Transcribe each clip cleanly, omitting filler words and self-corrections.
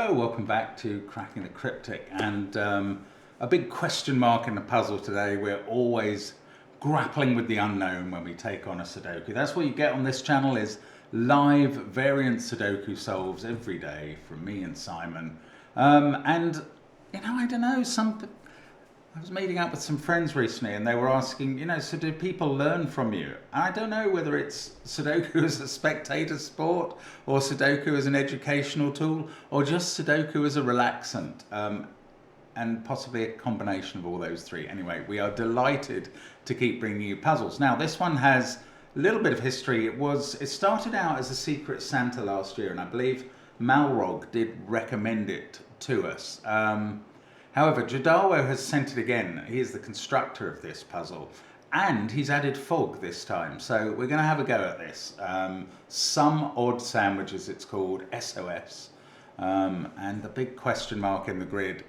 Hello, welcome back to Cracking the Cryptic, and a big question mark in the puzzle today. We're always grappling with the unknown when we take on a Sudoku. That's what you get on this channel, is live variant Sudoku solves every day from me and Simon. And you know, I don't know, I was meeting up with some friends recently and they were asking, you know, so do people learn from you? And I don't know whether it's Sudoku as a spectator sport or Sudoku as an educational tool or just Sudoku as a relaxant, and possibly a combination of all those three. Anyway, we are delighted to keep bringing you puzzles. Now, this one has a little bit of history. It started out as a Secret Santa last year, and I believe Malrog did recommend it to us. However, Jadawo has sent it again. He is the constructor of this puzzle, and he's added fog this time. So we're going to have a go at this. Some Odd Sandwiches, it's called, SOS. And the big question mark in the grid.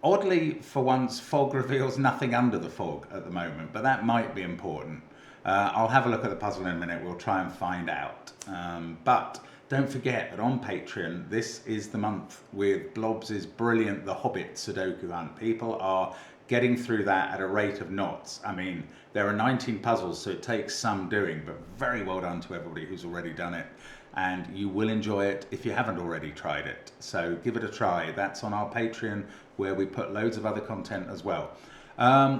Oddly, for once, fog reveals nothing under the fog at the moment, but that might be important. I'll have a look at the puzzle in a minute. We'll try and find out. But don't forget that on Patreon, this is the month with Blobs' brilliant The Hobbit Sudoku Hunt. People are getting through that at a rate of knots. I mean, there are 19 puzzles, so it takes some doing, but very well done to everybody who's already done it. And you will enjoy it if you haven't already tried it. So give it a try. That's on our Patreon, where we put loads of other content as well.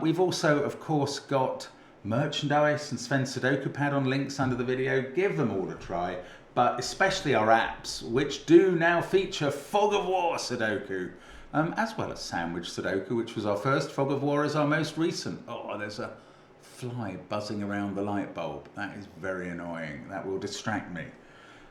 We've also, of course, got merchandise and SVEN'S SUDOKU Pad on links under the video. Give them all a try, but especially our apps, which do now feature Fog of War Sudoku, as well as Sandwich Sudoku, which was our first. Fog of War is our most recent. Oh, there's a fly buzzing around the light bulb. That is very annoying. That will distract me.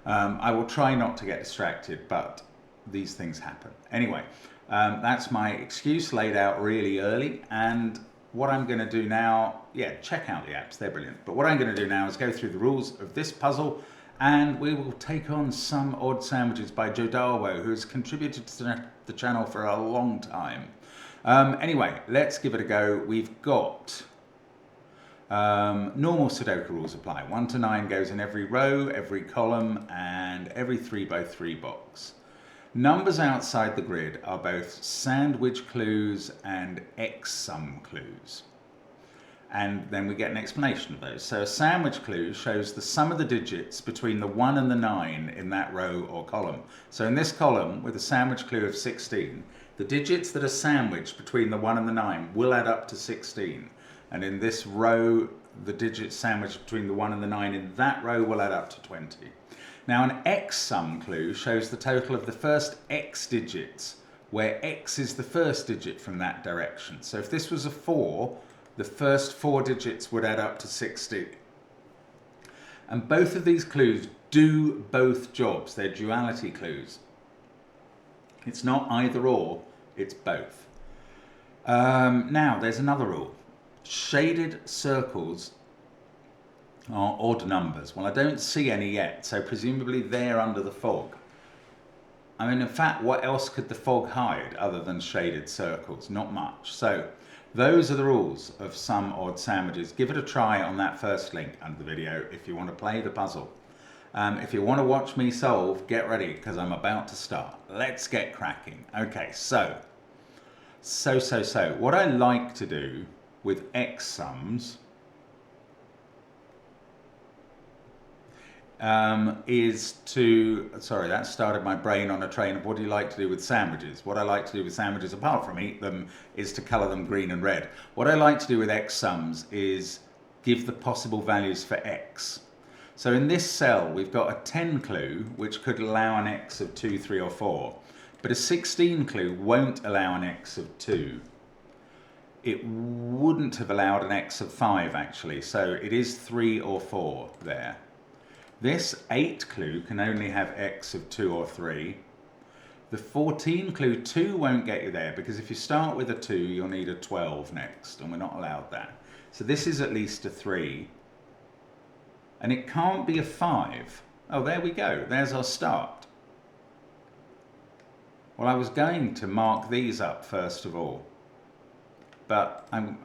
I will try not to get distracted, but these things happen. Anyway, that's my excuse laid out really early, and what I'm going to do now, yeah, check out the apps, they're brilliant. But what I'm going to do now is go through the rules of this puzzle, and we will take on Some Odd Sandwiches by Jodawo, who has contributed to the channel for a long time. Anyway, let's give it a go. We've got normal Sudoku rules apply. 1 to 9 goes in every row, every column, and every 3x3 box. Numbers outside the grid are both sandwich clues and X-sum clues. And then we get an explanation of those. So a sandwich clue shows the sum of the digits between the 1 and the 9 in that row or column. So in this column, with a sandwich clue of 16, the digits that are sandwiched between the 1 and the 9 will add up to 16. And in this row, the digits sandwiched between the 1 and the 9 in that row will add up to 20. Now, an X-sum clue shows the total of the first X digits, where X is the first digit from that direction. So if this was a 4, the first 4 digits would add up to 60. And both of these clues do both jobs. They're duality clues. It's not either or, it's both. Now, there's another rule. Shaded circles are odd numbers. Well, I don't see any yet, so presumably they're under the fog. I mean, in fact, what else could the fog hide other than shaded circles? Not much. So those are the rules of Some Odd Sandwiches. Give it a try on that first link under the video if you want to play the puzzle. If you want to watch me solve, get ready, because I'm about to start. Let's get cracking. Okay, so what I like to do with X-sums is to, sorry, that started my brain on a train of what do you like to do with sandwiches. What I like to do with sandwiches, apart from eat them, is to colour them green and red. What I like to do with X-sums is give the possible values for X. So in this cell, we've got a 10 clue, which could allow an X of 2, 3 or 4. But a 16 clue won't allow an X of 2. It wouldn't have allowed an X of 5, actually. So it is 3 or 4 there. This 8 clue can only have X of 2 or 3. The 14 clue 2 won't get you there, because if you start with a 2, you'll need a 12 next, and we're not allowed that. So this is at least a 3. And it can't be a 5. Oh, there we go. There's our start. Well, I was going to mark these up first of all. But I'm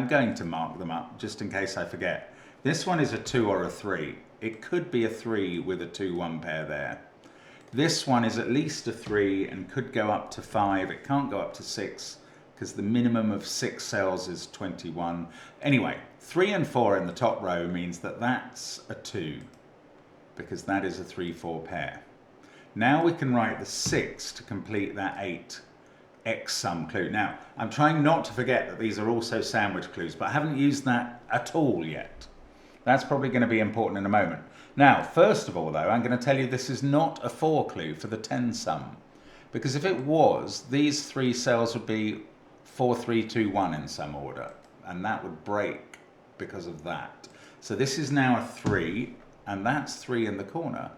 going to mark them up just in case I forget. This one is a 2 or a 3. It could be a 3 with a 2-1 pair there. This one is at least a 3 and could go up to 5. It can't go up to 6 because the minimum of 6 cells is 21. Anyway, 3 and 4 in the top row means that that's a 2 because that is a 3-4 pair. Now we can write the 6 to complete that 8 X sum clue. Now, I'm trying not to forget that these are also sandwich clues, but I haven't used that at all yet. That's probably going to be important in a moment. Now, first of all, though, I'm going to tell you this is not a 4 clue for the 10 sum, because if it was, these 3 cells would be 4, 3, 2, 1 in some order, and that would break because of that. So this is now a 3, and that's 3 in the corner.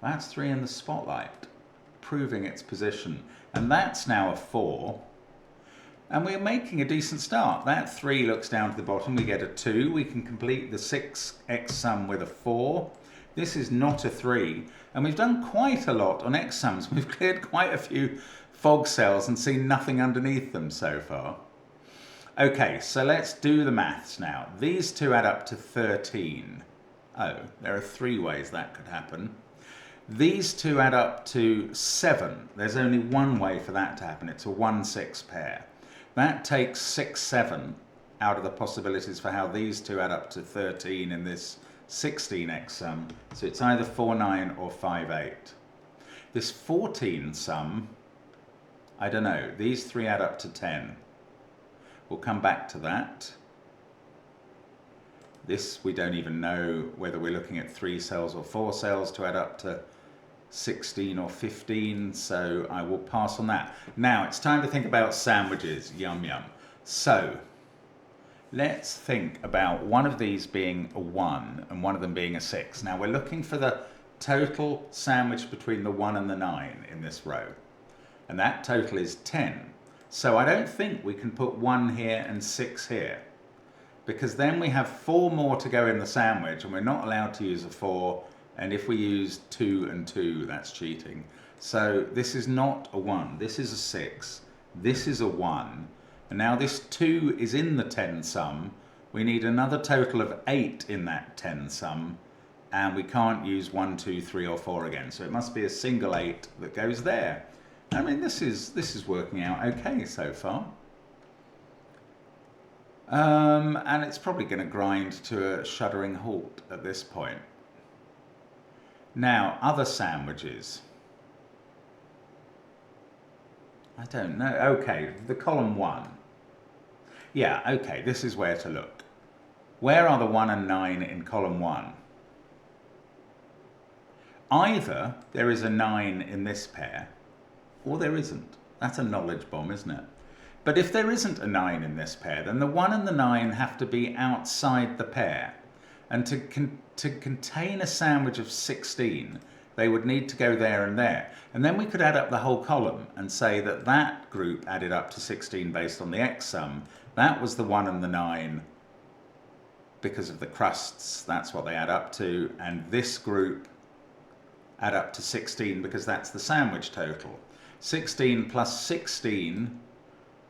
That's 3 in the spotlight, proving its position. And that's now a 4. And we're making a decent start. That 3 looks down to the bottom. We get a 2. We can complete the 6x sum with a 4. This is not a 3. And we've done quite a lot on x sums. We've cleared quite a few fog cells and seen nothing underneath them so far. Okay, so let's do the maths now. These two add up to 13. Oh, there are 3 ways that could happen. These two add up to 7. There's only one way for that to happen. It's a 1-6 pair. That takes 6, 7 out of the possibilities for how these two add up to 13 in this 16x sum. So it's either 4, 9 or 5, 8. This 14 sum, I don't know. These 3 add up to 10. We'll come back to that. This, we don't even know whether we're looking at 3 cells or 4 cells to add up to 16 or 15, so I will pass on that. Now it's time to think about sandwiches. Yum yum. So let's think about one of these being a 1 and one of them being a 6. Now we're looking for the total sandwich between the 1 and the 9 in this row, and that total is 10. So I don't think we can put 1 here and 6 here, because then we have 4 more to go in the sandwich and we're not allowed to use a 4. And if we use 2 and 2, that's cheating. So this is not a 1, this is a 6, this is a 1, and now this 2 is in the 10 sum. We need another total of 8 in that 10 sum, and we can't use 1, 2, 3 or 4 again. So it must be a single 8 that goes there. I mean, this is working out okay so far. And it's probably going to grind to a shuddering halt at this point. Now, other sandwiches. I don't know. Okay, the column 1. Yeah, okay, this is where to look. Where are the 1 and 9 in column 1? Either there is a 9 in this pair, or there isn't. That's a knowledge bomb, isn't it? But if there isn't a 9 in this pair, then the 1 and the 9 have to be outside the pair. And to contain a sandwich of 16, they would need to go there and there. And then we could add up the whole column and say that that group added up to 16 based on the x sum. That was the 1 and the 9 because of the crusts. That's what they add up to. And this group add up to 16 because that's the sandwich total. 16 plus 16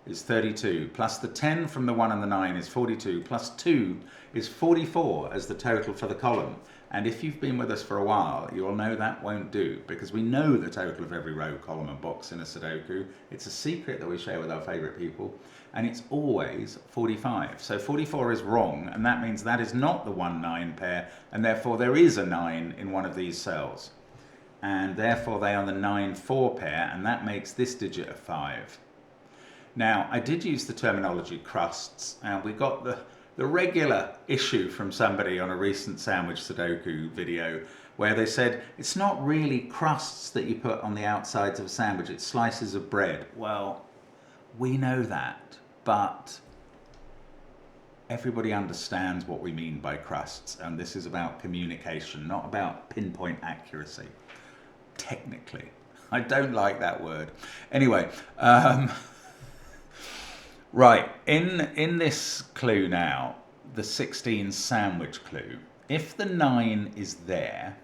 is 32, plus the 10 from the 1 and the 9 is 42, plus 2 is 44 as the total for the column. And if you've been with us for a while, you'll know that won't do, because we know the total of every row, column and box in a Sudoku. It's a secret that we share with our favourite people, and it's always 45. So 44 is wrong, and that means that is not the 1-9 pair, and therefore there is a 9 in one of these cells. And therefore they are the 9-4 pair, and that makes this digit a 5. Now, I did use the terminology crusts, and we got the regular issue from somebody on a recent sandwich Sudoku video where they said, it's not really crusts that you put on the outsides of a sandwich, it's slices of bread. Well, we know that, but everybody understands what we mean by crusts, and this is about communication, not about pinpoint accuracy, technically. I don't like that word. Anyway, right, in this clue now, the 16 sandwich clue, if the 9 is there,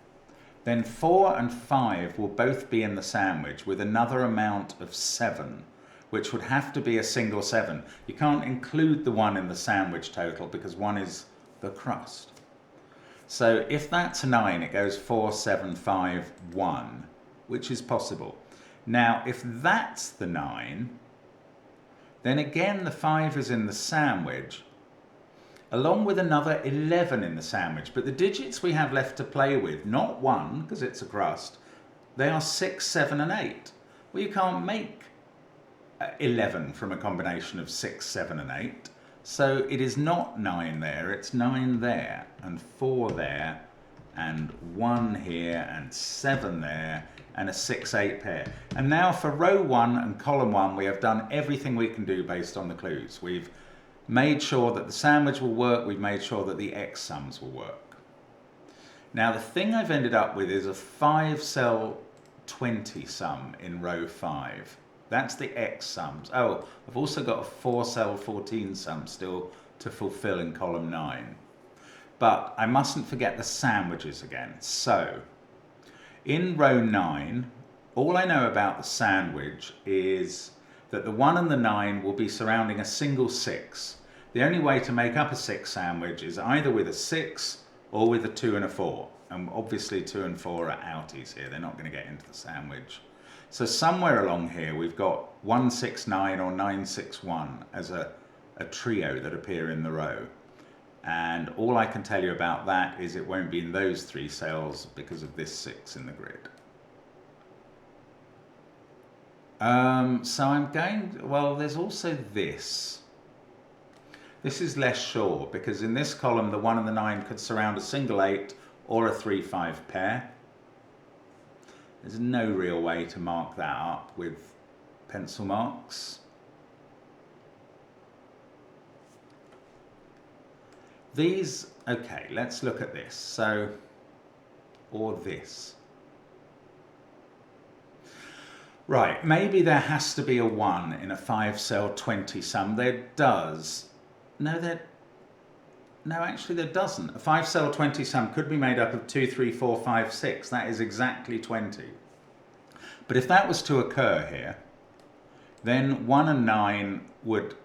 then 4 and 5 will both be in the sandwich with another amount of 7, which would have to be a single 7. You can't include the 1 in the sandwich total because 1 is the crust. So if that's a 9, it goes 4, 7, 5, 1. which is possible. Now, if that's the 9, then again the 5 is in the sandwich, along with another 11 in the sandwich. But the digits we have left to play with, not 1, because it's a crust, they are 6, 7 and 8. Well, you can't make 11 from a combination of 6, 7 and 8. So it is not 9 there, it's 9 there, and 4 there, and 1 here, and 7 there, and a 6, 8 pair. And now for row 1 and column 1, we have done everything we can do based on the clues. We've made sure that the sandwich will work, we've made sure that the X sums will work. Now the thing I've ended up with is a 5-cell 20 sum in row 5. That's the X sums. Oh, I've also got a 4-cell 14 sum still to fulfill in column 9. But I mustn't forget the sandwiches again. So, in row 9, all I know about the sandwich is that the 1 and the 9 will be surrounding a single 6. The only way to make up a 6 sandwich is either with a 6 or with a 2 and a 4. And obviously 2 and 4 are outies here. They're not going to get into the sandwich. So somewhere along here we've got 169 or 961 as a trio that appear in the row. And all I can tell you about that is it won't be in those 3 cells because of this 6 in the grid. So I'm going, well, there's also this. This is less sure because in this column the 1 and the 9 could surround a single 8 or a 3-5 pair. There's no real way to mark that up with pencil marks. These, okay, let's look at this. So, or this. Right, maybe there has to be a 1 in a 5-cell 20 sum. There does. No, actually there doesn't. A 5-cell 20 sum could be made up of 2, 3, 4, 5, 6. That is exactly 20. But if that was to occur here, then 1 and 9 would,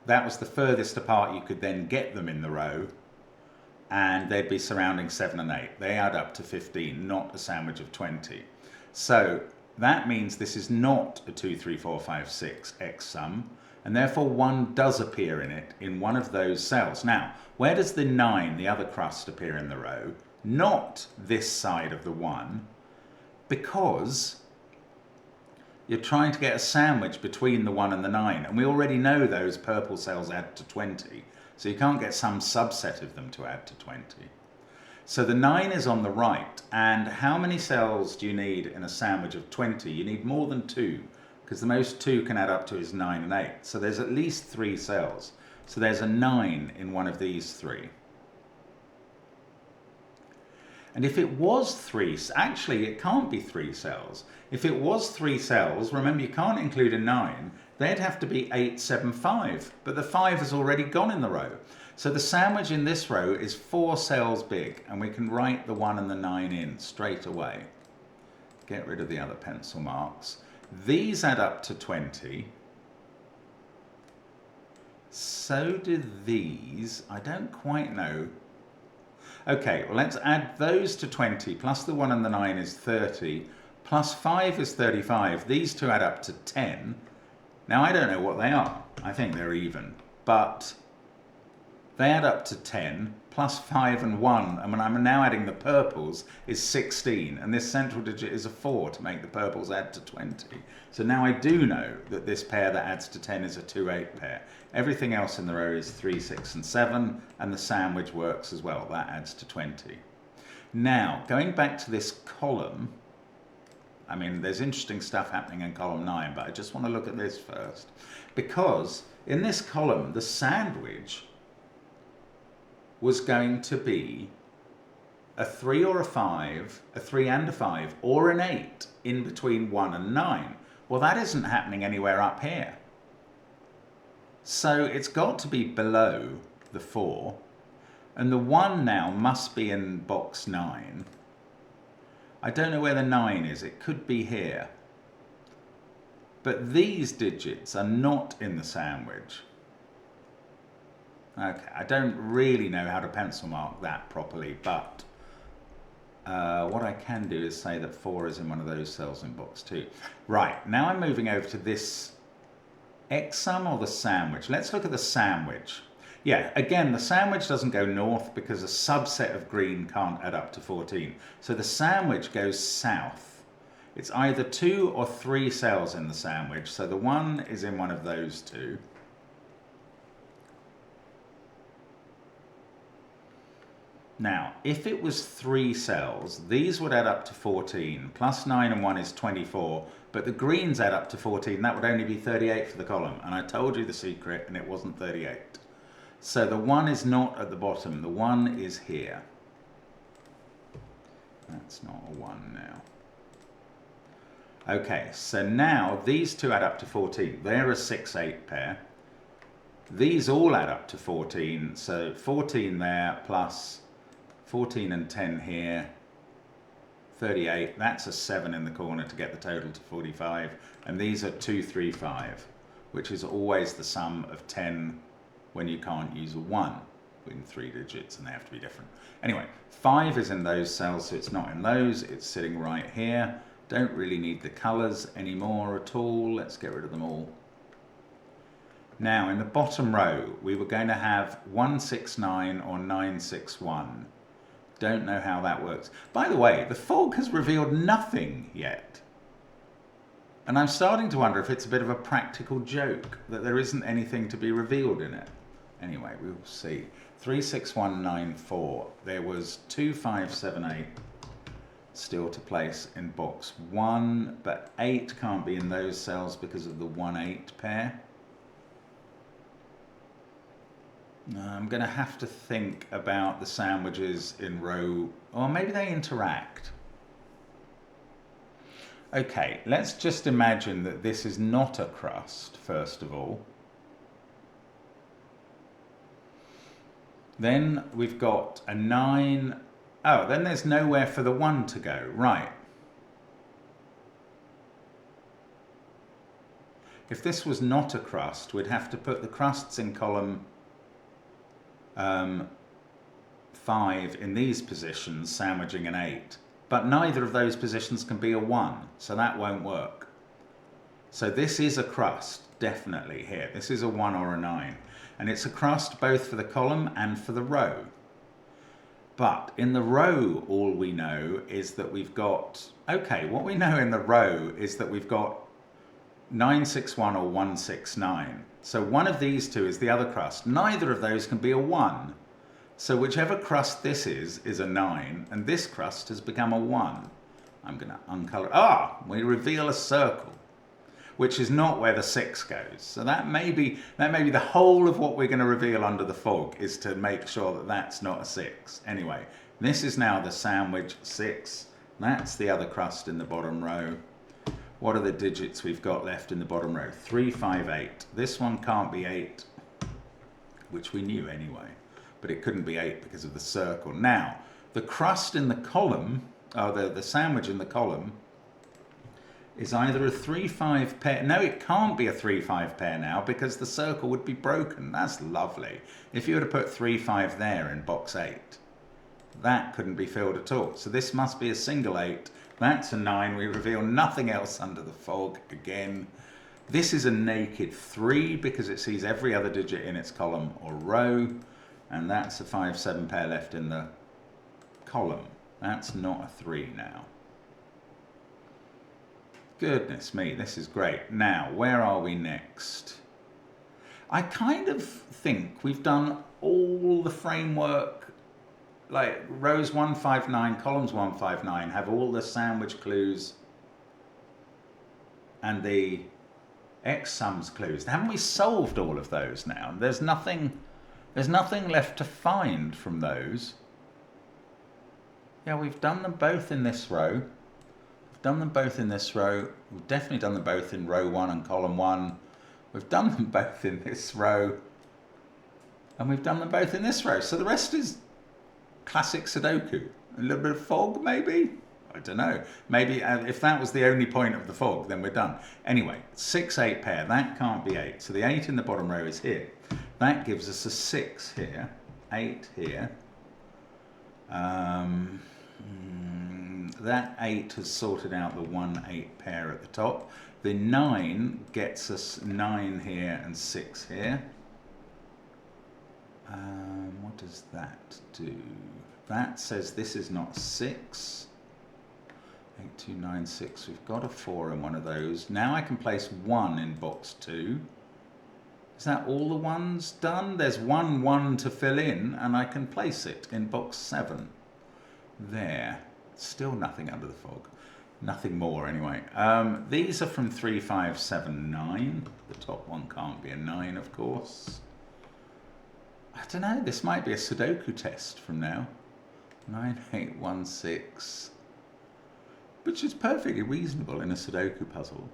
that was the furthest apart you could then get them in the row, and they'd be surrounding 7 and 8. They add up to 15, not a sandwich of 20. So that means this is not a 2, 3, 4, 5, 6 X sum, and therefore 1 does appear in it in one of those cells. Now, where does the 9, the other crust, appear in the row? Not this side of the 1, because you're trying to get a sandwich between the 1 and the 9, and we already know those purple cells add to 20, so you can't get some subset of them to add to 20. So the 9 is on the right, and how many cells do you need in a sandwich of 20? You need more than 2, because the most 2 can add up to is 9 and 8. So there's at least 3 cells. So there's a 9 in one of these 3. And if it was 3, actually it can't be 3 cells. If it was 3 cells, remember you can't include a 9, they'd have to be 8, 7, 5. But the 5 has already gone in the row. So the sandwich in this row is 4 cells big, and we can write the 1 and the 9 in straight away. Get rid of the other pencil marks. These add up to 20. So do these. I don't quite know. Okay, well let's add those to 20, plus the 1 and the 9 is 30, plus 5 is 35. These two add up to 10. Now I don't know what they are. I think they're even. But they add up to 10, plus 5 and 1, and when I'm now adding the purples, is 16. And this central digit is a 4 to make the purples add to 20. So now I do know that this pair that adds to 10 is a 2-8 pair. Everything else in the row is 3, 6, and 7, and the sandwich works as well. That adds to 20. Now, going back to this column, I mean, there's interesting stuff happening in column 9, but I just want to look at this first. Because in this column, the sandwich was going to be a 3 or a 5, a 3 and a 5, or an 8 in between 1 and 9. Well, that isn't happening anywhere up here. So it's got to be below the 4, and the 1 now must be in box 9. I don't know where the 9 is, it could be here. But these digits are not in the sandwich. Okay, I don't really know how to pencil mark that properly, but what I can do is say that 4 is in one of those cells in box 2. Right, now I'm moving over to this X sum or the sandwich. Let's look at the sandwich. Yeah, again, the sandwich doesn't go north because a subset of green can't add up to 14. So the sandwich goes south. It's either 2 or 3 cells in the sandwich. So the 1 is in one of those 2. Now, if it was 3 cells, these would add up to 14. Plus 9 and 1 is 24. But the greens add up to 14. That would only be 38 for the column. And I told you the secret, and it wasn't 38. So the 1 is not at the bottom. The 1 is here. That's not a 1 now. Okay, so now these 2 add up to 14. They're a 6-8 pair. These all add up to 14. So 14 there plus 14 and 10 here. 38. That's a 7 in the corner to get the total to 45. And these are 2, 3, 5, which is always the sum of 10 when you can't use a 1 in 3 digits and they have to be different. Anyway, 5 is in those cells, so it's not in those. It's sitting right here. Don't really need the colours anymore at all. Let's get rid of them all. Now, in the bottom row, we were going to have 169 or 961. Don't know how that works. By the way, the fog has revealed nothing yet. And I'm starting to wonder if it's a bit of a practical joke that there isn't anything to be revealed in it. Anyway, we'll see. 36194. There was 2578 still to place in box 1, but 8 can't be in those cells because of the 1-8 pair. I'm going to have to think about the sandwiches in row, or maybe they interact. Okay, let's just imagine that this is not a crust, first of all. Then we've got a 9. Oh, then there's nowhere for the 1 to go. Right. If this was not a crust, we'd have to put the crusts in column 5 in these positions, sandwiching an 8. But neither of those positions can be a 1, so that won't work. So this is a crust, definitely here. This is a 1 or a 9. And it's a crust both for the column and for the row. But in the row, all we know is that we've got, okay, what we know in the row is that we've got 961 or 169. So one of these 2 is the other crust. Neither of those can be a 1. So whichever crust this is a 9, and this crust has become a 1. I'm going to uncolor. We reveal a circle, which is not where the 6 goes. So that may be the whole of what we're going to reveal under the fog, is to make sure that that's not a 6. Anyway, this is now the sandwich 6. That's the other crust in the bottom row. What are the digits we've got left in the bottom row? 3, 5, 8. This one can't be 8, which we knew anyway. But it couldn't be 8 because of the circle. Now, the crust in the column, or the sandwich in the column, is either a 3, 5 pair. No, it can't be a 3, 5 pair now because the circle would be broken. That's lovely. If you were to put 3, 5 there in box 8, that couldn't be filled at all. So this must be a single 8. That's a 9. We reveal nothing else under the fog again. This is a naked 3 because it sees every other digit in its column or row. And that's a 5, 7 pair left in the column. That's not a 3 now. Goodness me, this is great. Now, where are we next? I kind of think we've done all the framework, like rows 159, columns 159, have all the sandwich clues and the X sums clues. Haven't we solved all of those now? There's nothing left to find from those. Yeah, we've done them both in this row. We've done them both in this row. We've definitely done them both in row 1 and column 1. We've done them both in this row. And we've done them both in this row. So the rest is classic Sudoku. A little bit of fog, maybe? I don't know. Maybe if that was the only point of the fog, then we're done. Anyway, 6, 8 pair. That can't be 8. So the 8 in the bottom row is here. That gives us a 6 here. 8 here. That 8 has sorted out the 1-8 pair at the top. The 9 gets us 9 here and 6 here. What does that do? That says this is not 6. 8, 2, 9, 6. We've got a 4 in one of those. Now I can place 1 in box 2. Is that all the ones done? There's 1 1 to fill in, and I can place it in box 7. There. Still nothing under the fog. Nothing more anyway. These are from 3, 5, 7, 9. The top one can't be a 9, of course. I don't know, this might be a Sudoku test from now. 9, 8, 1, 6. Which is perfectly reasonable in a Sudoku puzzle.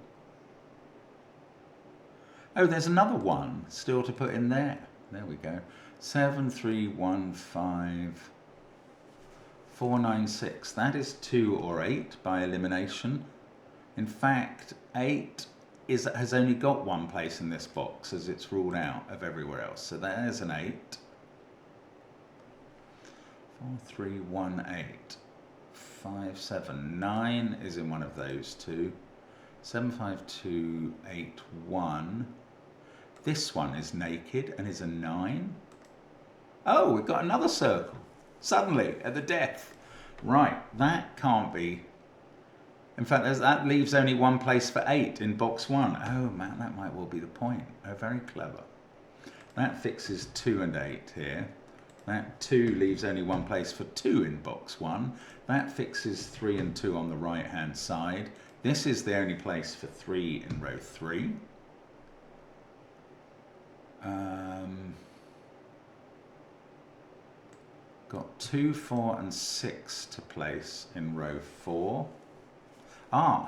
Oh, there's another 1 still to put in there. There we go. 7, 3, 1, 5, 4, 9, 6. That is 2 or 8 by elimination. In fact, 8 has only got one place in this box as it's ruled out of everywhere else. So there's an 8. 4, 3, 1, 8. 5, 7, 9 is in one of those two. 7, 5, 2, 8, 1. This one is naked and is a 9. Oh, we've got another circle. Suddenly, at the death. Right, that can't be. In fact, that leaves only one place for 8 in box 1. Oh man, that might well be the point. Oh, very clever. That fixes 2 and 8 here. That 2 leaves only one place for 2 in box 1. That fixes 3 and 2 on the right hand side. This is the only place for 3 in row 3. Got 2, 4 and 6 to place in row 4.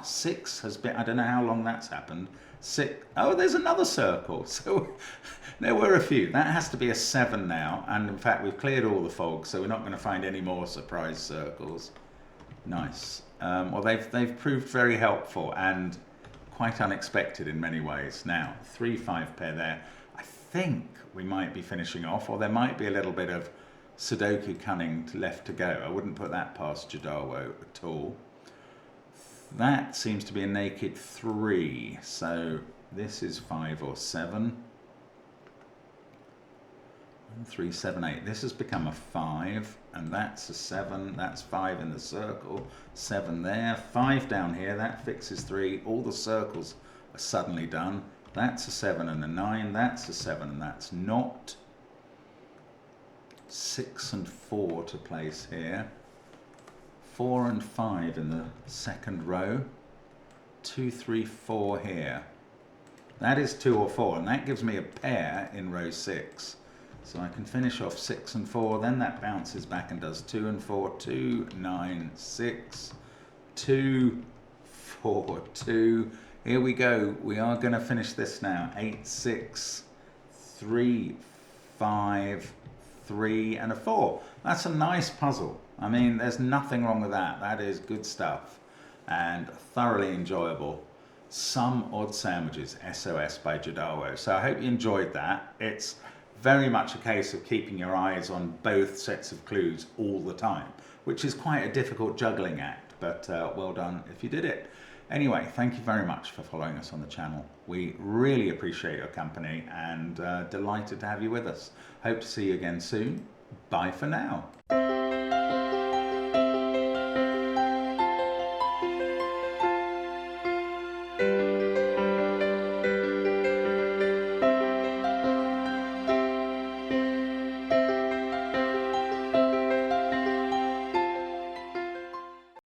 6 has been, I don't know how long that's happened. 6, oh, there's another circle. So there were a few. That has to be a 7 now. And in fact, we've cleared all the fog, so we're not going to find any more surprise circles. Nice. Well, they've proved very helpful and quite unexpected in many ways. Now, 3, 5 pair there. I think we might be finishing off, or there might be a little bit of Sudoku cunning left to go. I wouldn't put that past Jadawo at all. That seems to be a naked 3, so this is 5 or 7. 1, 3, 7, 8. This has become a 5, and that's a 7. That's 5 in the circle. 7 there. 5 down here. That fixes 3. All the circles are suddenly done. That's a 7 and a 9. That's a 7 and that's not. 6 and 4 to place here. 4 and 5 in the second row. 2, 3, 4 here. That is 2 or 4, and that gives me a pair in row 6. So I can finish off 6 and 4, then that bounces back and does 2 and 4, 2, 9, 6, 2, 4, 2. Here we go. We are going to finish this now. 8, 6, 3, 5, 3 and a 4. That's a nice puzzle. I mean, there's nothing wrong with that. That is good stuff and thoroughly enjoyable. Some Odd Sandwiches, SOS by Jadawo. So I hope you enjoyed that. It's very much a case of keeping your eyes on both sets of clues all the time, which is quite a difficult juggling act, but well done if you did it. Anyway, thank you very much for following us on the channel. We really appreciate your company and delighted to have you with us. Hope to see you again soon. Bye for now.